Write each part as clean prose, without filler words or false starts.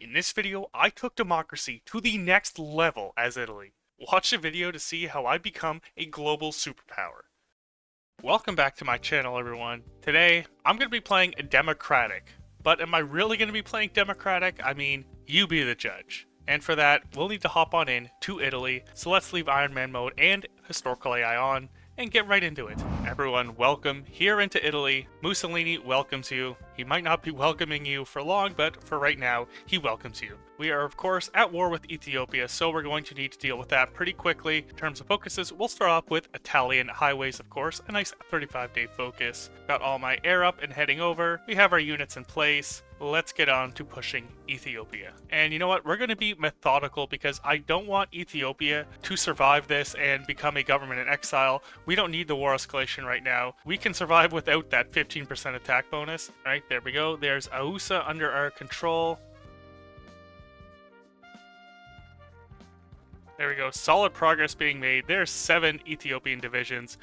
In this video, I took democracy to the next level as Italy. Watch the video to see how I become a global superpower. Welcome back to my channel, everyone. Today, I'm going to be playing Democratic. But am I really going to be playing Democratic? I mean, you be the judge. And for that, we'll need to hop on in to Italy, so let's leave Iron Man mode and Historical AI on, and get right into it. Everyone, welcome here into Italy. Mussolini welcomes you. He might not be welcoming you for long, but for right now, he welcomes you. We are, of course, at war with Ethiopia, so we're going to need to deal with that pretty quickly. In terms of focuses, we'll start off with Italian highways, of course, a nice 35-day focus. Got all my air up and heading over. We have our units in place. Let's get on to pushing Ethiopia. And you know what? We're going to be methodical because I don't want Ethiopia to survive this and become a government in exile. We don't need the war escalation right now. We can survive without that 15% attack bonus. All right, there we go. There's Ausa under our control. There we go. Solid progress being made. There's 7 Ethiopian divisions.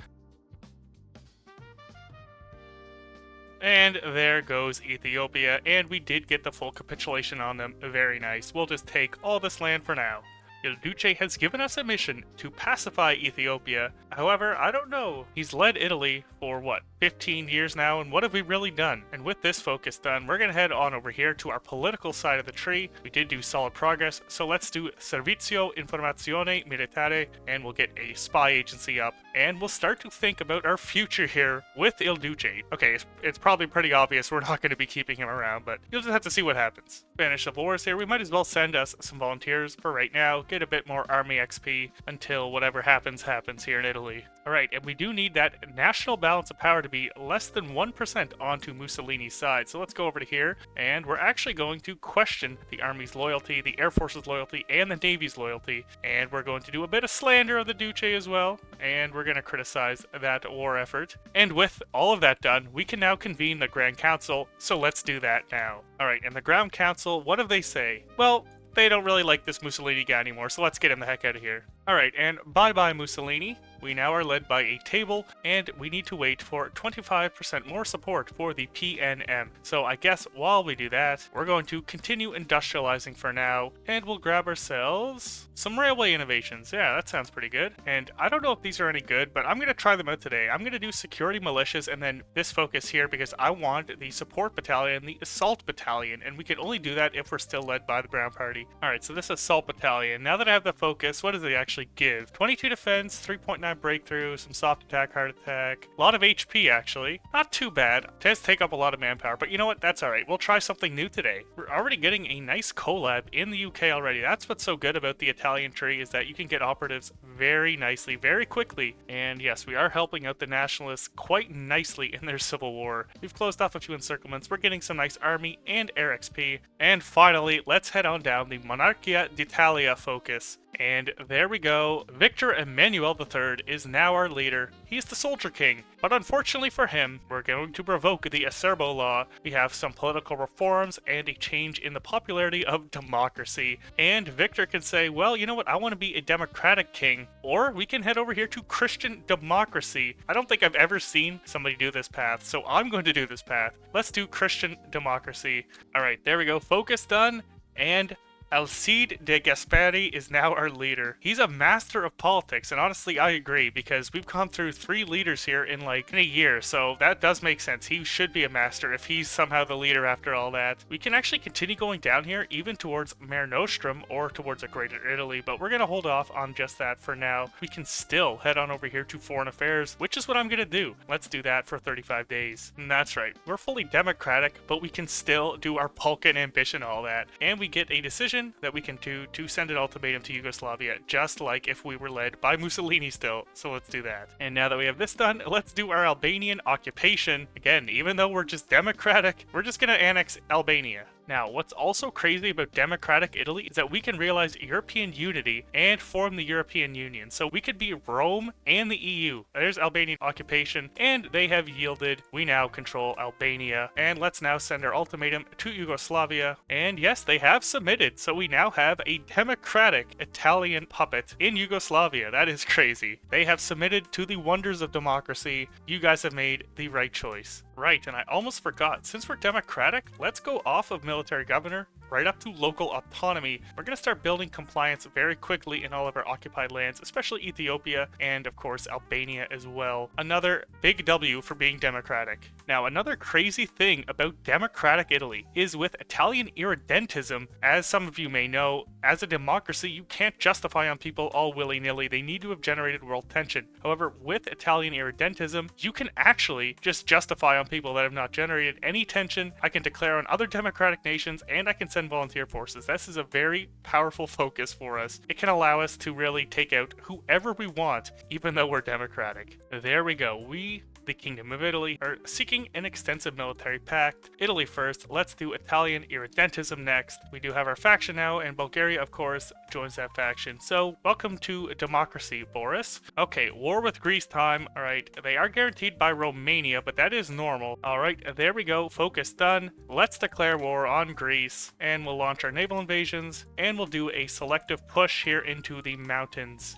And there goes Ethiopia, and we did get the full capitulation on them. Very nice. We'll just take all this land for now. Il Duce has given us a mission to pacify Ethiopia. However, I don't know. He's led Italy for, what, 15 years now, and what have we really done? And with this focus done, we're going to head on over here to our political side of the tree. We did do solid progress, so let's do Servizio Informazione Militare, and we'll get a spy agency up, and we'll start to think about our future here with Il Duce. Okay, it's probably pretty obvious we're not going to be keeping him around, but you'll just have to see what happens. Spanish Civil Wars here. We might as well send us some volunteers for right now, get a bit more army XP until whatever happens here in Italy. Alright, and we do need that national balance of power to be less than 1% onto Mussolini's side. So let's go over to here, and we're actually going to question the army's loyalty, the air force's loyalty, and the navy's loyalty. And we're going to do a bit of slander of the Duce as well, and we're going to criticize that war effort. And with all of that done, we can now convene the Grand Council, so let's do that now. Alright, and the Grand Council, what do they say? Well, they don't really like this Mussolini guy anymore, so let's get him the heck out of here. Alright, and bye-bye Mussolini. We now are led by a table, and we need to wait for 25% more support for the PNM. So I guess while we do that, we're going to continue industrializing for now, and we'll grab ourselves some railway innovations. Yeah, that sounds pretty good. And I don't know if these are any good, but I'm going to try them out today. I'm going to do security militias and then this focus here because I want the support battalion, the assault battalion, and we can only do that if we're still led by the Brown Party. Alright, so this assault battalion, now that I have the focus, what does it actually give? 22 defense, 3.9 breakthrough, some soft attack, hard attack, a lot of HP actually. Not too bad. It does take up a lot of manpower, but you know what? That's alright. We'll try something new today. We're already getting a nice collab in the UK already. That's what's so good about the Italian tree is that you can get operatives very nicely, very quickly. And yes, we are helping out the nationalists quite nicely in their civil war. We've closed off a few encirclements. We're getting some nice army and air XP. And finally, let's head on down the Monarchia d'Italia focus. And there we go. Victor Emmanuel III is now our leader. He's the Soldier King. But unfortunately for him, we're going to revoke the Acerbo law. We have some political reforms and a change in the popularity of democracy. And Victor can say, well, you know what? I want to be a democratic king. Or we can head over here to Christian democracy. I don't think I've ever seen somebody do this path, so I'm going to do this path. Let's do Christian democracy. All right, there we go. Focus done. And Alcide de Gasperi is now our leader. He's a master of politics, and honestly, I agree, because we've gone through 3 leaders here in a year, so that does make sense. He should be a master if he's somehow the leader after all that. We can actually continue going down here, even towards Mare Nostrum, or towards a Greater Italy, but we're going to hold off on just that for now. We can still head on over here to Foreign Affairs, which is what I'm going to do. Let's do that for 35 days. And that's right, we're fully democratic, but we can still do our Balkan ambition, all that. And we get a decision that we can do to send an ultimatum to Yugoslavia, just like if we were led by Mussolini still. So let's do that. And now that we have this done, let's do our Albanian occupation. Again, even though we're just democratic, we're just gonna annex Albania. Now, what's also crazy about democratic Italy is that we can realize European unity and form the European Union. So we could be Rome and the EU. There's Albanian occupation, and they have yielded. We now control Albania. And let's now send our ultimatum to Yugoslavia. And yes, they have submitted. So we now have a democratic Italian puppet in Yugoslavia. That is crazy. They have submitted to the wonders of democracy. You guys have made the right choice. Right, and I almost forgot, since we're democratic, let's go off of military governor right up to local autonomy. We're going to start building compliance very quickly in all of our occupied lands, especially Ethiopia and of course Albania as well. Another big W for being democratic. Now, another crazy thing about democratic Italy is with Italian irredentism, as some of you may know, as a democracy, you can't justify on people all willy-nilly. They need to have generated world tension. However, with Italian irredentism, you can actually just justify on people that have not generated any tension. I can declare on other democratic nations, and I can send volunteer forces. This is a very powerful focus for us. It can allow us to really take out whoever we want, even though we're democratic. There we go. We, the Kingdom of Italy, are seeking an extensive military pact. Italy first, let's do Italian irredentism next. We do have our faction now, and Bulgaria, of course, joins that faction. So, welcome to democracy, Boris. Okay, war with Greece time. Alright, they are guaranteed by Romania, but that is normal. Alright, there we go. Focus done. Let's declare war on Greece, and we'll launch our naval invasions, and we'll do a selective push here into the mountains.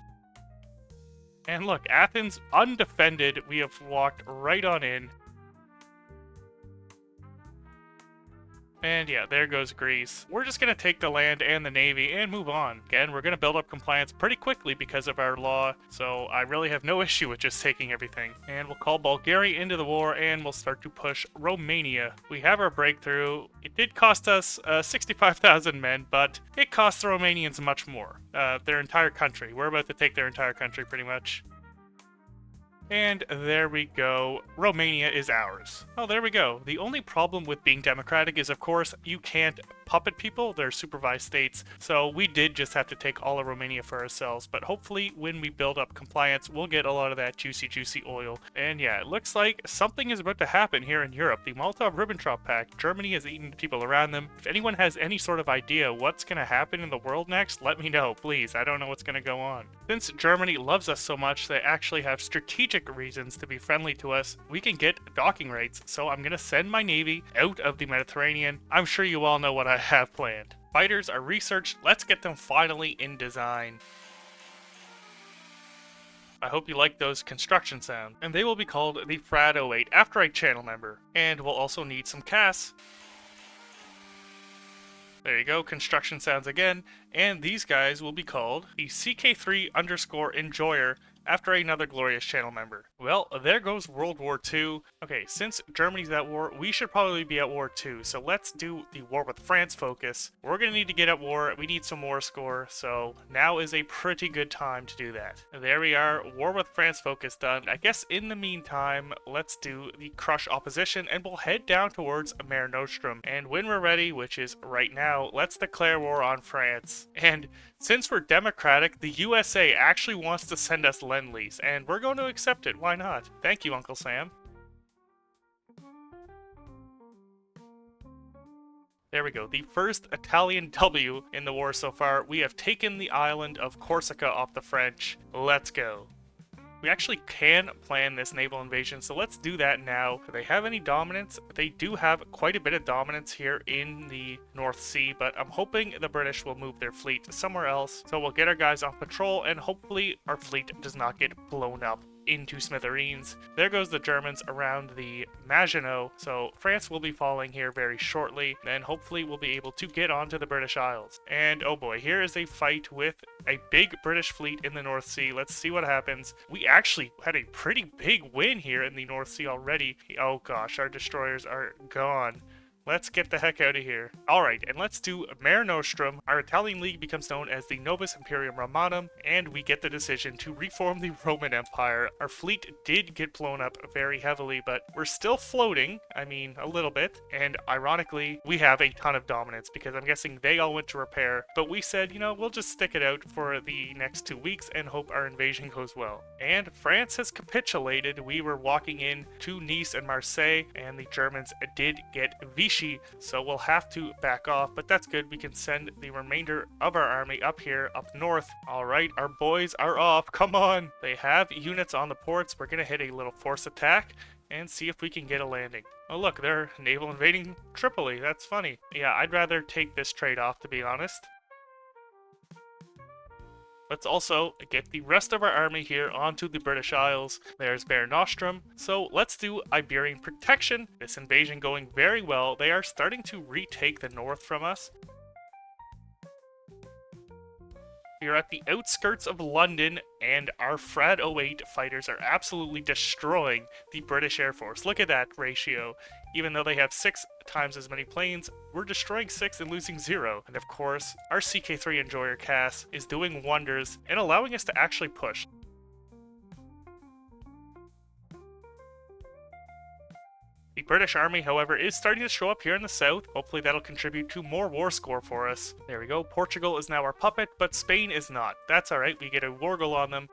And look, Athens, undefended, we have walked right on in. And yeah, there goes Greece. We're just going to take the land and the navy and move on. Again, we're going to build up compliance pretty quickly because of our law, so I really have no issue with just taking everything. And we'll call Bulgaria into the war, and we'll start to push Romania. We have our breakthrough. It did cost us 65,000 men, but it cost the Romanians much more. Their entire country. We're about to take their entire country, pretty much. And there we go. Romania is ours. Oh, there we go. The only problem with being democratic is, of course, you can't puppet people. They're supervised states. So we did just have to take all of Romania for ourselves. But hopefully, when we build up compliance, we'll get a lot of that juicy, juicy oil. And yeah, it looks like something is about to happen here in Europe. The Molotov-Ribbentrop Pact. Germany has eaten people around them. If anyone has any sort of idea what's going to happen in the world next, let me know, please. I don't know what's going to go on. Since Germany loves us so much, they actually have strategic reasons to be friendly to us. We can get docking rights, so I'm gonna send my navy out of the Mediterranean. I'm sure you all know what I have planned. Fighters are researched, let's get them finally in design. I hope you like those construction sounds. And they will be called the Frad 08 after a channel member. And we'll also need some CAS. There you go, construction sounds again. And these guys will be called the CK3_Enjoyer after another glorious channel member. Well, there goes World War II. Okay, since Germany's at war, we should probably be at war too, so let's do the war with France focus. We're gonna need to get at war, we need some war score, so now is a pretty good time to do that. There we are, war with France focus done. I guess in the meantime, let's do the crush opposition, and we'll head down towards Mare Nostrum. And when we're ready, which is right now, let's declare war on France. And since we're democratic, the USA actually wants to send us Lend-Lease, and we're going to accept it. Why not? Thank you, Uncle Sam. There we go. The first Italian W in the war so far. We have taken the island of Corsica off the French. Let's go. We actually can plan this naval invasion, so let's do that now. Do they have any dominance? They do have quite a bit of dominance here in the North Sea, but I'm hoping the British will move their fleet somewhere else. So we'll get our guys off patrol, and hopefully our fleet does not get blown up into smithereens. There goes the Germans around the Maginot, so France will be falling here very shortly, and hopefully we'll be able to get onto the British Isles. And oh boy, here is a fight with a big British fleet in the North Sea. Let's see what happens. We actually had a pretty big win here in the North Sea already. Oh gosh, our destroyers are gone. Let's get the heck out of here. Alright, and let's do Mare Nostrum. Our Italian League becomes known as the Novus Imperium Romanum, and we get the decision to reform the Roman Empire. Our fleet did get blown up very heavily, but we're still floating. I mean, a little bit. And ironically, we have a ton of dominance, because I'm guessing they all went to repair. But we said, you know, we'll just stick it out for the next 2 weeks and hope our invasion goes well. And France has capitulated. We were walking in to Nice and Marseille, and the Germans did get Vichy. So we'll have to back off, but that's good. We can send the remainder of our army up here, up north. Alright, our boys are off. Come on! They have units on the ports. We're gonna hit a little force attack and see if we can get a landing. Oh look, they're naval invading Tripoli. That's funny. Yeah, I'd rather take this trade-off, to be honest. Let's also get the rest of our army here onto the British Isles. There's Mare Nostrum. So let's do Iberian protection. This invasion going very well. They are starting to retake the north from us. We are at the outskirts of London, and our Frad 08 fighters are absolutely destroying the British Air Force. Look at that ratio. Even though they have 6 times as many planes, we're destroying 6 and losing 0. And of course, our CK3 Enjoyer Cass is doing wonders and allowing us to actually push. The British Army, however, is starting to show up here in the south. Hopefully that'll contribute to more war score for us. There we go. Portugal is now our puppet, but Spain is not. That's alright, we get a war goal on them.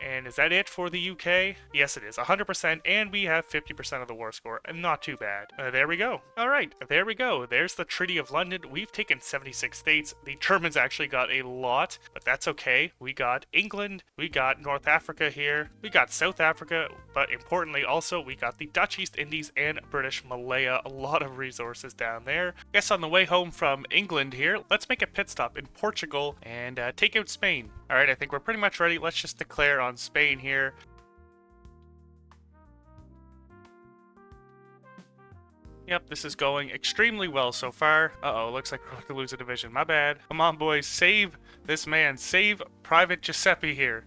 And is that it for the UK? Yes, it is. 100%, and we have 50% of the war score, and not too bad. There we go. Alright, there we go. There's the Treaty of London. We've taken 76 states. The Germans actually got a lot, but that's okay. We got England, we got North Africa here, we got South Africa, but importantly also, we got the Dutch East Indies and British Malaya. A lot of resources down there. Guess on the way home from England here, let's make a pit stop in Portugal and take out Spain. Alright, I think we're pretty much ready. Let's just declare on Spain here. Yep, this is going extremely well so far. Uh-oh, looks like we're about to lose a division. My bad. Come on, boys. Save this man. Save Private Giuseppe here.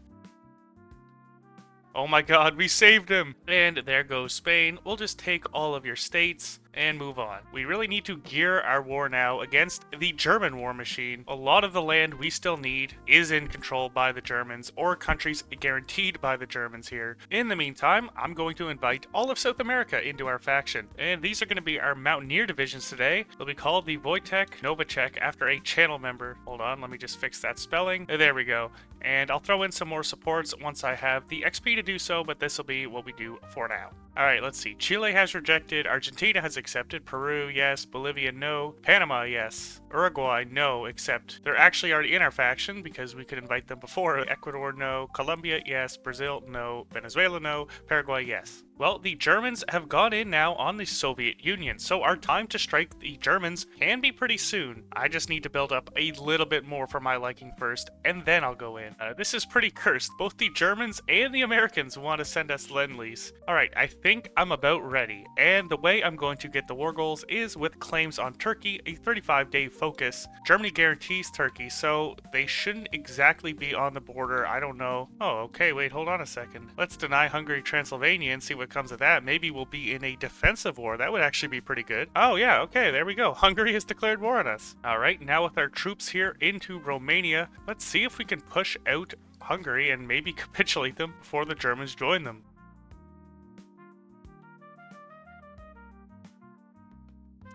Oh my god, we saved him! And there goes Spain. We'll just take all of your states and move on. We really need to gear our war now against the German war machine. A lot of the land we still need is in control by the Germans, or countries guaranteed by the Germans here. In the meantime, I'm going to invite all of South America into our faction. And these are going to be our Mountaineer divisions today. They'll be called the Wojtek Novacek after a channel member. Hold on, let me just fix that spelling. There we go. And I'll throw in some more supports once I have the XP to do so, but this will be what we do for now. Alright, let's see. Chile has rejected, Argentina has accepted, Peru, yes, Bolivia, no, Panama, yes, Uruguay, no, except they're actually already in our faction because we could invite them before. Ecuador, no, Colombia, yes, Brazil, no, Venezuela, no, Paraguay, yes. Well, the Germans have gone in now on the Soviet Union, so our time to strike the Germans can be pretty soon. I just need to build up a little bit more for my liking first, and then I'll go in. This is pretty cursed. Both the Germans and the Americans want to send us Lend-Lease. Alright, I think I'm about ready, and the way I'm going to get the war goals is with claims on Turkey, a 35-day focus. Germany guarantees Turkey, so they shouldn't exactly be on the border. I don't know. Oh, okay, wait, hold on a second. Let's deny Hungary, Transylvania, and see what comes of that. Maybe we'll be in a defensive war. That would actually be pretty good. Oh yeah, okay, there we go. Hungary has declared war on us. Alright, now with our troops here into Romania, let's see if we can push out Hungary and maybe capitulate them before the Germans join them.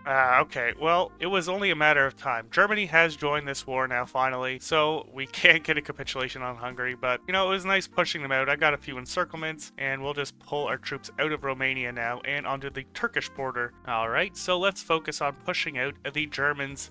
Okay, well, it was only a matter of time. Germany has joined this war now, finally, so we can't get a capitulation on Hungary, but, you know, it was nice pushing them out. I got a few encirclements, and we'll just pull our troops out of Romania now and onto the Turkish border. Alright, so let's focus on pushing out the Germans.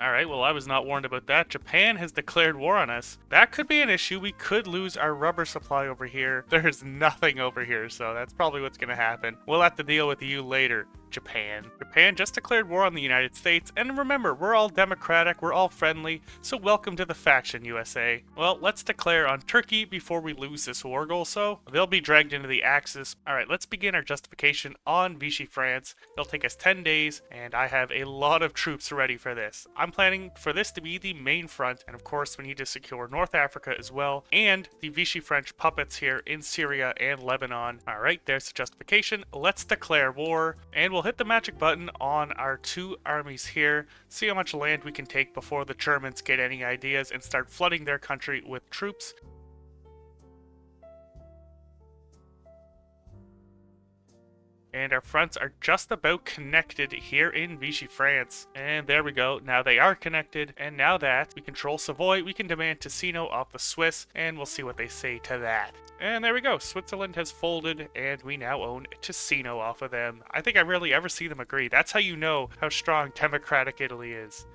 Alright, well I was not warned about that. Japan has declared war on us. That could be an issue. We could lose our rubber supply over here. There's nothing over here, so that's probably what's going to happen. We'll have to deal with you later, Japan. Japan just declared war on the United States, and remember, we're all democratic, we're all friendly, so welcome to the faction, USA. Well, let's declare on Turkey before we lose this war goal, so they'll be dragged into the Axis. Alright, let's begin our justification on Vichy France. It'll take us 10 days, and I have a lot of troops ready for this. I'm planning for this to be the main front, and of course we need to secure North Africa as well, and the Vichy French puppets here in Syria and Lebanon. Alright, there's the justification. Let's declare war, and we'll hit the magic button on our 2 armies here, see how much land we can take before the Germans get any ideas and start flooding their country with troops. And our fronts are just about connected here in Vichy France. And there we go, now they are connected, and now that we control Savoy, we can demand Ticino off the Swiss, and we'll see what they say to that. And there we go, Switzerland has folded, and we now own Ticino off of them. I think I rarely ever see them agree. That's how you know how strong democratic Italy is.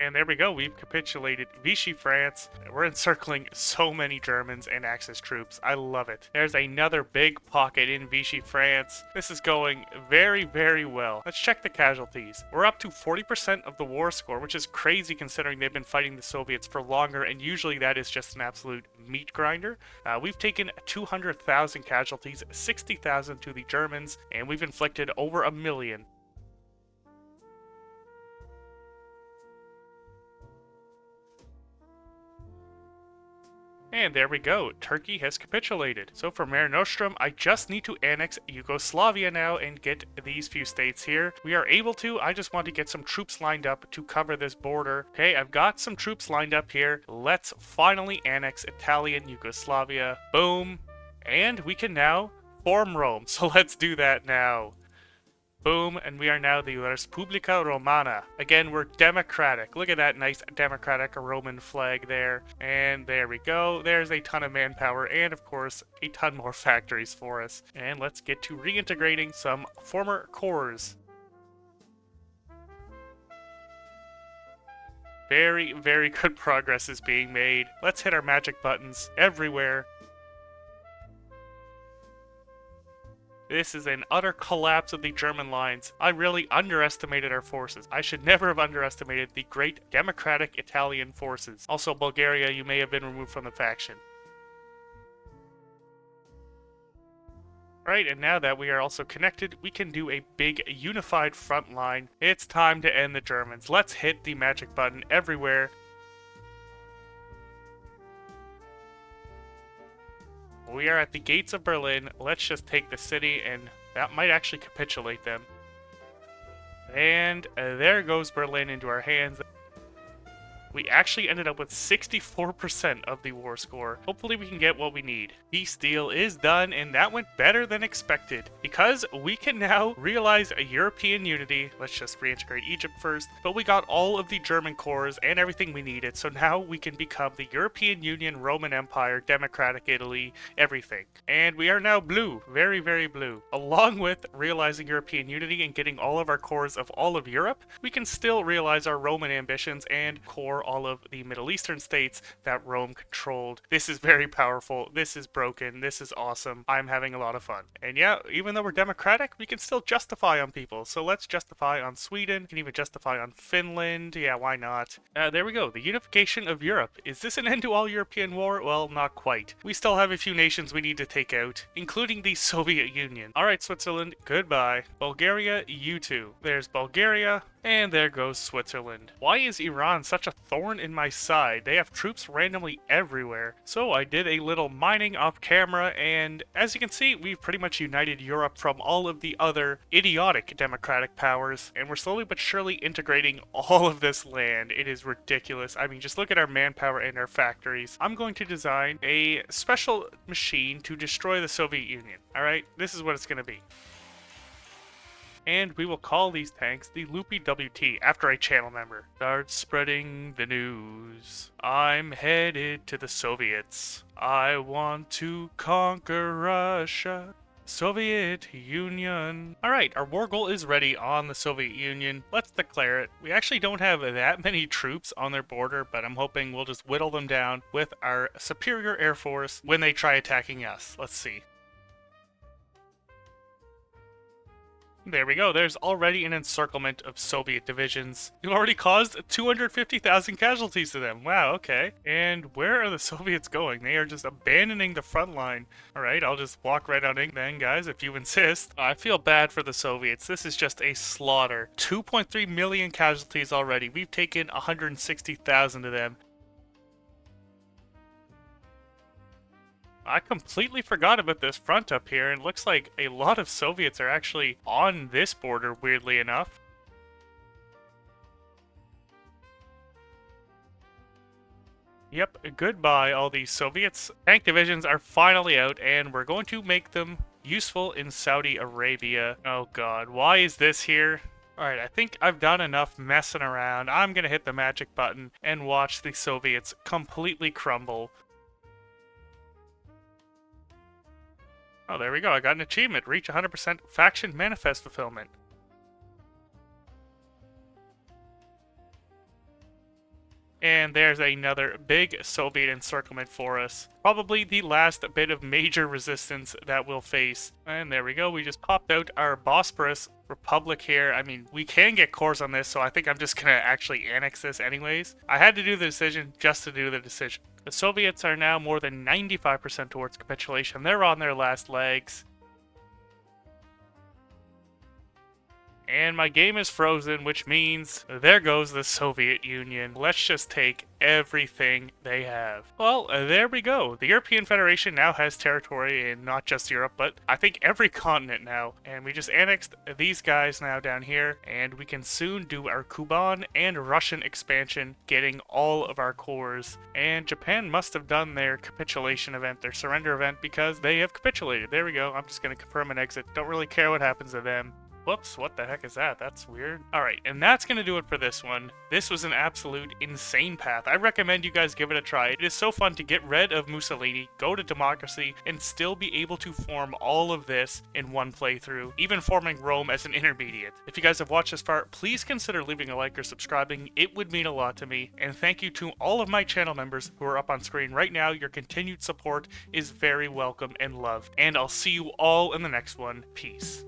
And there we go, we've capitulated Vichy France. We're encircling so many Germans and Axis troops. I love it. There's another big pocket in Vichy France. This is going very, very well. Let's check the casualties. We're up to 40% of the war score, which is crazy considering they've been fighting the Soviets for longer, and usually that is just an absolute meat grinder. We've taken 200,000 casualties, 60,000 to the Germans, and we've inflicted over 1 million. And there we go, Turkey has capitulated. So for Mare Nostrum, I just need to annex Yugoslavia now and get these few states here. We are able to, I just want to get some troops lined up to cover this border. Okay, I've got some troops lined up here. Let's finally annex Italian Yugoslavia. Boom. And we can now form Rome, so let's do that now. Boom, and we are now the Respublica Romana. Again, we're democratic. Look at that nice democratic Roman flag there. And there we go. There's a ton of manpower and, of course, a ton more factories for us. And let's get to reintegrating some former cores. Very, very good progress is being made. Let's hit our magic buttons everywhere. This is an utter collapse of the German lines. I really underestimated our forces. I should never have underestimated the great democratic Italian forces. Also, Bulgaria, you may have been removed from the faction. Right, and now that we are also connected, we can do a big unified front line. It's time to end the Germans. Let's hit the magic button everywhere. We are at the gates of Berlin. Let's just take the city, and that might actually capitulate them. And there goes Berlin into our hands. We actually ended up with 64% of the war score. Hopefully we can get what we need. Peace deal is done, and that went better than expected. Because we can now realize a European unity. Let's just reintegrate Egypt first. But we got all of the German cores and everything we needed, so now we can become the European Union, Roman Empire, Democratic Italy, everything. And we are now blue. Very, very blue. Along with realizing European unity and getting all of our cores of all of Europe, we can still realize our Roman ambitions and core all of the Middle Eastern states that Rome controlled. This is very powerful. This is broken. This is awesome. I'm having a lot of fun. And yeah, even though we're democratic, we can still justify on people. So let's justify on Sweden. We can even justify on Finland. Yeah, why not? There we go. The unification of Europe. Is this an end to all European war? Well, not quite. We still have a few nations we need to take out, including the Soviet Union. Alright, Switzerland, goodbye. Bulgaria, you too. There's Bulgaria. And there goes Switzerland. Why is Iran such a thorn in my side? They have troops randomly everywhere. So I did a little mining off camera, and as you can see, we've pretty much united Europe from all of the other idiotic democratic powers, and we're slowly but surely integrating all of this land. It is ridiculous. I mean, just look at our manpower and our factories. I'm going to design a special machine to destroy the Soviet Union. Alright, this is what it's going to be. And we will call these tanks the Loopy WT after a channel member. Start spreading the news. I'm headed to the Soviets. I want to conquer Russia. Soviet Union. Alright, our war goal is ready on the Soviet Union. Let's declare it. We actually don't have that many troops on their border, but I'm hoping we'll just whittle them down with our superior air force when they try attacking us. Let's see. There we go, there's already an encirclement of Soviet divisions. You've already caused 250,000 casualties to them. Wow, okay. And where are the Soviets going? They are just abandoning the front line. Alright, I'll just walk right on in then, guys, if you insist. I feel bad for the Soviets. This is just a slaughter. 2.3 million casualties already. We've taken 160,000 of them. I completely forgot about this front up here, and it looks like a lot of Soviets are actually on this border, weirdly enough. Yep, goodbye all these Soviets. Tank divisions are finally out, and we're going to make them useful in Saudi Arabia. Oh god, why is this here? Alright, I think I've done enough messing around. I'm gonna hit the magic button and watch the Soviets completely crumble. Oh, there we go. I got an achievement. Reach 100% faction manifest fulfillment. And there's another big Soviet encirclement for us. Probably the last bit of major resistance that we'll face. And there we go, we just popped out our Bosporus Republic here. I mean, we can get cores on this, so I think I'm just gonna actually annex this anyways. I had to do the decision just to do the decision. The Soviets are now more than 95% towards capitulation. They're on their last legs. And my game is frozen, which means there goes the Soviet Union. Let's just take everything they have. Well, there we go. The European Federation now has territory in not just Europe, but I think every continent now. And we just annexed these guys now down here, and we can soon do our Kuban and Russian expansion, getting all of our cores. And Japan must have done their capitulation event, their surrender event, because they have capitulated. There we go. I'm just going to confirm an exit. Don't really care what happens to them. Whoops, what the heck is that? That's weird. Alright, and that's going to do it for this one. This was an absolute insane path. I recommend you guys give it a try. It is so fun to get rid of Mussolini, go to democracy, and still be able to form all of this in one playthrough, even forming Rome as an intermediate. If you guys have watched this far, please consider leaving a like or subscribing. It would mean a lot to me. And thank you to all of my channel members who are up on screen right now. Your continued support is very welcome and loved. And I'll see you all in the next one. Peace.